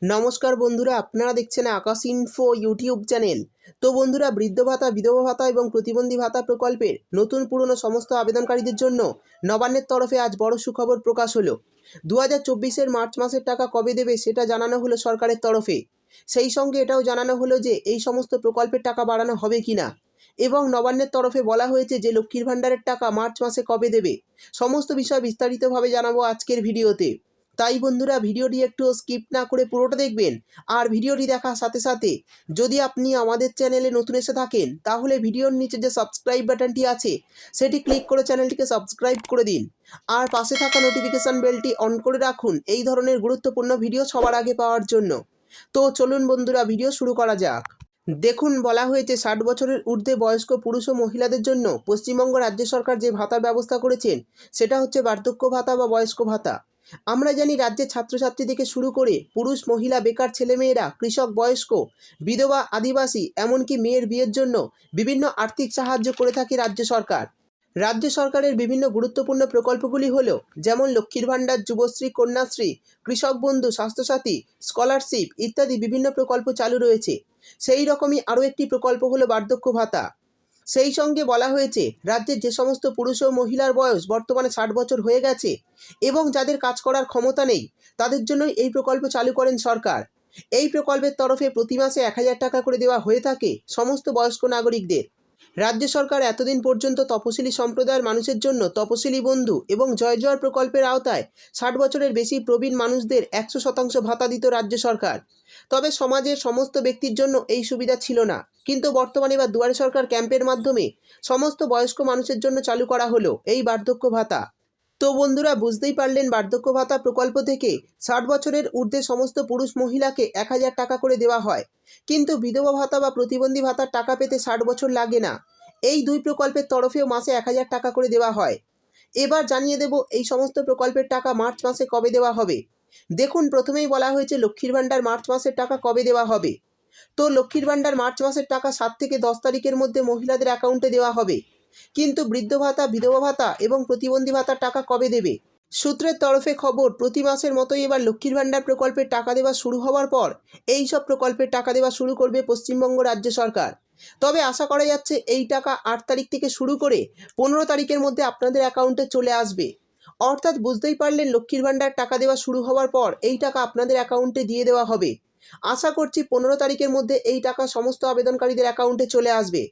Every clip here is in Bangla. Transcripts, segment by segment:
নমস্কার বন্ধুরা, আপনারা দেখছেন আকাশ ইনফো ইউটিউব চ্যানেল। তো বন্ধুরা, বৃদ্ধ ভাতা, বিধবা ভাতা এবং প্রতিবন্ধী ভাতা প্রকল্পের নতুন পুরনো সমস্ত আবেদনকারীদের জন্য নবান্নের তরফে আজ বড় সুখবর প্রকাশ হলো। 2024-এর মার্চ মাসের টাকা কবে দেবে সেটা জানানো হলো সরকারের তরফে। সেই সঙ্গে এটাও জানানো হলো যে এই সমস্ত প্রকল্পের টাকা বাড়ানো হবে কিনা, এবং নবান্নের তরফে বলা হয়েছে যে লক্ষ্মীর ভাণ্ডারের টাকা মার্চ মাসে কবে দেবে। সমস্ত বিষয় বিস্তারিতভাবে জানাবো আজকের ভিডিওতে। তাই বন্ধুরা, ভিডিওটি একটু স্কিপ না করে পুরোটা দেখবেন। আর ভিডিওটি দেখার সাথে সাথে যদি আপনি আমাদের চ্যানেলে নতুন এসে থাকেন তাহলে ভিডিওর নিচে যে সাবস্ক্রাইব বাটনটি আছে সেটি ক্লিক করে চ্যানেলটিকে সাবস্ক্রাইব করে দিন। আর পাশে থাকা নোটিফিকেশান বেলটি অন করে রাখুন এই ধরনের গুরুত্বপূর্ণ ভিডিও সবার আগে পাওয়ার জন্য। তো চলুন বন্ধুরা, ভিডিও শুরু করা যাক। দেখুন, বলা হয়েছে 60 বছরের ঊর্ধ্বে বয়স্ক পুরুষ ও মহিলাদের জন্য পশ্চিমবঙ্গ রাজ্য সরকার যে ভাতার ব্যবস্থা করেছেন সেটা হচ্ছে বার্ধক্য ভাতা বা বয়স্ক ভাতা। আমরা জানি রাজ্যের ছাত্রছাত্রী থেকে শুরু করে পুরুষ, মহিলা, বেকার ছেলেমেয়েরা, কৃষক, বয়স্ক, বিধবা, আদিবাসী, এমনকি মেয়ের বিয়ের জন্য বিভিন্ন আর্থিক সাহায্য করে থাকে রাজ্য সরকার। রাজ্য সরকারের বিভিন্ন গুরুত্বপূর্ণ প্রকল্পগুলি হলো যেমন লক্ষ্মীর ভাণ্ডার, যুবশ্রী, কন্যাশ্রী, কৃষক বন্ধু, স্বাস্থ্যসাথী, স্কলারশিপ ইত্যাদি বিভিন্ন প্রকল্প চালু রয়েছে। সেই রকমই আরও একটি প্রকল্প হলো বার্ধক্য ভাতা। সেই সঙ্গে বলা হয়েছে রাজ্যের যে সমস্ত পুরুষ ও মহিলার বয়স বর্তমানে 60 বছর হয়ে গেছে এবং যাদের কাজ করার ক্ষমতা নেই তাদের জন্যই এই প্রকল্প চালু করেন সরকার। এই প্রকল্পের তরফে প্রতি মাসে 1000 টাকা করে দেওয়া হয়ে থাকে সমস্ত বয়স্ক নাগরিকদের। রাজ্য সরকার এতদিন পর্যন্ত তপশিলি সম্প্রদায়ের মানুষের জন্য তপশিলি বন্ধু এবং জয় জয় প্রকল্পের আওতায় 60 বছরের বেশি প্রবীণ মানুষদের 100% ভাতা দিত রাজ্য সরকার। তবে সমাজের সমস্ত ব্যক্তির জন্য এই সুবিধা ছিল না, কিন্তু বর্তমানে বা দুয়ারে সরকার ক্যাম্পের মাধ্যমে সমস্ত বয়স্ক মানুষের জন্য চালু করা হলো এই বার্ধক্য ভাতা। তো বন্ধুরা, বুঝতেই পারলেন বার্ধক্য ভাতা প্রকল্প থেকে 60 বছরের ঊর্ধ্বে সমস্ত পুরুষ মহিলাকে 1000 টাকা করে দেওয়া হয়, কিন্তু বিধবা ভাতা বা প্রতিবন্ধী ভাতার টাকা পেতে 60 বছর লাগে না। এই দুই প্রকল্পের তরফেও মাসে 1000 টাকা করে দেওয়া হয়। এবার জানিয়ে দেব এই সমস্ত প্রকল্পের টাকা মার্চ মাসে কবে দেওয়া হবে। দেখুন, প্রথমেই বলা হয়েছে লক্ষ্মীর ভাণ্ডার মার্চ মাসের টাকা কবে দেওয়া হবে। তো লক্ষ্মীর ভাণ্ডার মার্চ মাসের টাকা 7 থেকে 10 তারিখের মধ্যে মহিলাদের অ্যাকাউন্টে দেওয়া হবে, কিন্তু বৃদ্ধ ভাতা, বিধবা ভাতা এবং প্রতিবন্ধী ভাতার টাকা কবে দেবে? সূত্রের তরফে খবর, প্রতি মাসের মতোই এবার লক্ষ্মীর ভাণ্ডার প্রকল্পের টাকা দেওয়া শুরু হওয়ার পর এই সব প্রকল্পের টাকা দেওয়া শুরু করবে পশ্চিমবঙ্গ রাজ্য সরকার। তবে আশা করা যাচ্ছে এই টাকা 8 তারিখ থেকে শুরু করে 15 তারিখের মধ্যে আপনাদের অ্যাকাউন্টে চলে আসবে। অর্থাৎ বুঝতেই পারলেন, লক্ষ্মীর ভাণ্ডার টাকা দেওয়া শুরু হওয়ার পর এই টাকা আপনাদের অ্যাকাউন্টে দিয়ে দেওয়া হবে। আশা করছি 15 তারিখের মধ্যে এই টাকা সমস্ত আবেদনকারীদের অ্যাকাউন্টে চলে আসবে।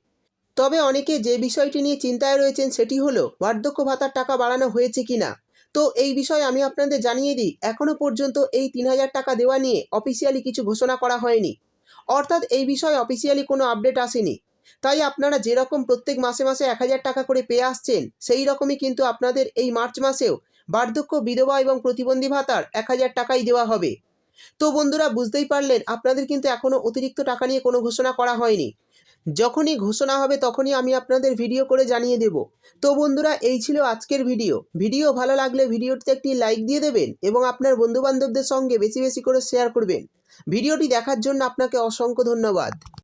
তবে অনেকে যে বিষয়টি নিয়ে চিন্তায় রয়েছেন সেটি হলো বার্ধক্য ভাতার টাকা বাড়ানো হয়েছে কিনা। তো এই বিষয়ে আমি আপনাদের জানিয়ে দিই, এখনও পর্যন্ত এই 3000 টাকা দেওয়া নিয়ে অফিসিয়ালি কিছু ঘোষণা করা হয়নি। অর্থাৎ এই বিষয়ে অফিসিয়ালি কোনো আপডেট আসেনি। তাই আপনারা যেরকম প্রত্যেক মাসে মাসে 1000 টাকা করে পেয়ে আসছেন সেই রকমই কিন্তু আপনাদের এই মার্চ মাসেও বার্ধক্য, বিধবা এবং প্রতিবন্ধী ভাতার 1000 টাকাই দেওয়া হবে। তো বন্ধুরা, বুঝতেই পারলেন আপনাদের কিন্তু এখনও অতিরিক্ত টাকা নিয়ে কোনো ঘোষণা করা হয়নি। যখনই ঘোষণা হবে তখনই আমি আপনাদের ভিডিও করে জানিয়ে দেব। তো বন্ধুরা, এই ছিল আজকের ভিডিও ভালো লাগলে ভিডিওটিতে একটি লাইক দিয়ে দেবেন এবং আপনার বন্ধুবান্ধবদের সঙ্গে বেশি বেশি করে শেয়ার করবেন। ভিডিওটি দেখার জন্য আপনাকে অসংখ্য ধন্যবাদ।